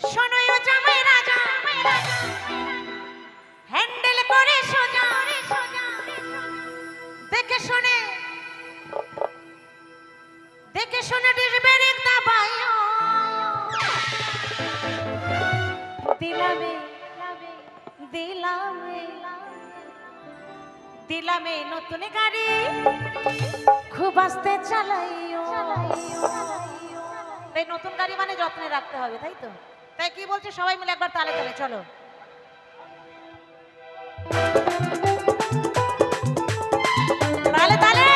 শোনোই ও জামাই রাজা হ্যান্ডেল করে সোজা দেখে শুনে ডিসবেরিক দাবাইও দিলামে নতুন গাড়ি খুব আস্তে চালাইও। তাই নতুন গাড়ি মানে যত্নে রাখতে হবে, তাই তো? তাই কি বলছে সবাই মিলে একবার তালে তালে চলো। তালে তালে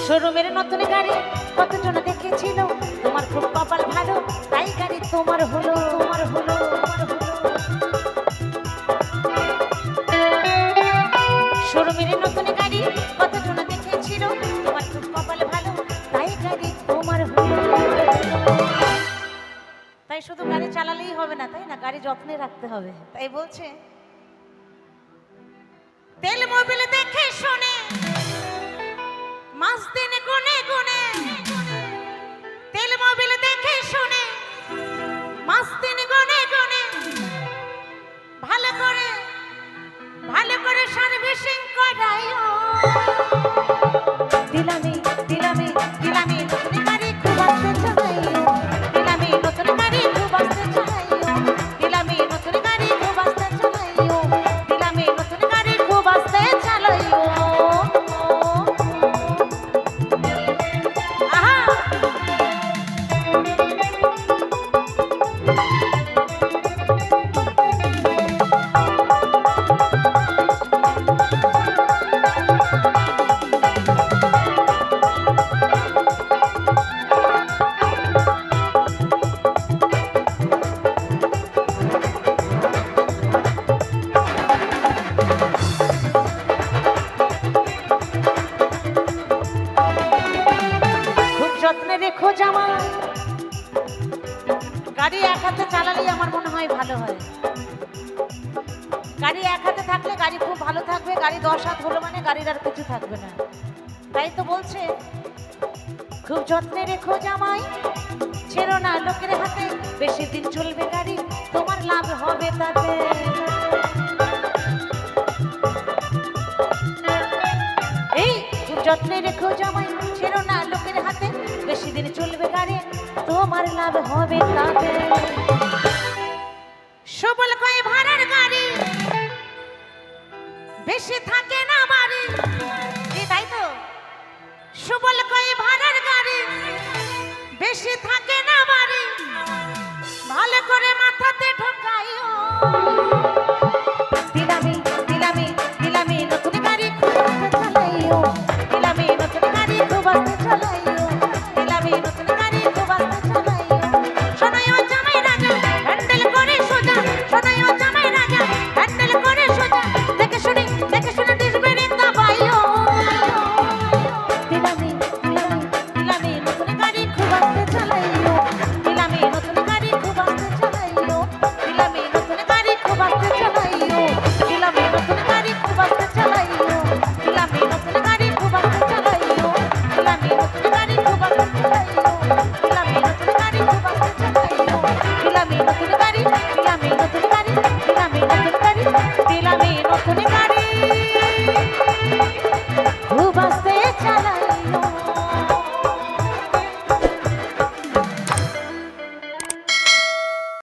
শোরুমের নতুন গাড়ি কতজন দেখেছিল, তোমার খুব কপাল ভালো তাই গাড়ি তোমার হলো। শোরুমের নতুন গাড়ি কতজন দেখেছিল, তোমার খুব কপাল ভালো তাই গাড়ি তোমার হলো। তাই শুধু গাড়ি চালালেই হবে না, তাই না? গাড়ি যত্নে রাখতে হবে। তাই বলছে তেল মোবিল দেখে শুনে মাস দিন গুনে গুনে, তেল মোবিল দেখে শুনে মাস দিন গুনে গুনে ভালো করে সার্ভিসিং করাইও। দিলামি নতুন গাড়ি খুব আস্তে চালাইও, দিলামি নতুন গাড়ি খুব আস্তে চালাইও, দিলামি নতুন গাড়ি খুব আস্তে চালাইও, দিলামি নতুন গাড়ি খুব আস্তে চালাইও। যত্নে রেখো জামাই, গাড়ি এক হাতে চালালেই আমার মনে হয় ভালো হয়। গাড়ি এক হাতে থাকলে গাড়ি খুব ভালো থাকবে, গাড়ি 10 হাত হলো মানে গাড়ির আর কিছু থাকবে না। তাই তো বলছে খুব যত্নে রেখো জামাই, ছেড়ো না লোকের হাতে, বেশি দিন চলবে গাড়ি তোমার লাভ হবে তাতে। এই খুব যত্নে রেখো জামাই, ছেড়ো না লোকের হাতে, বেশি দিন চলবে গাড়ি তোমার লাভ হবে তাতে।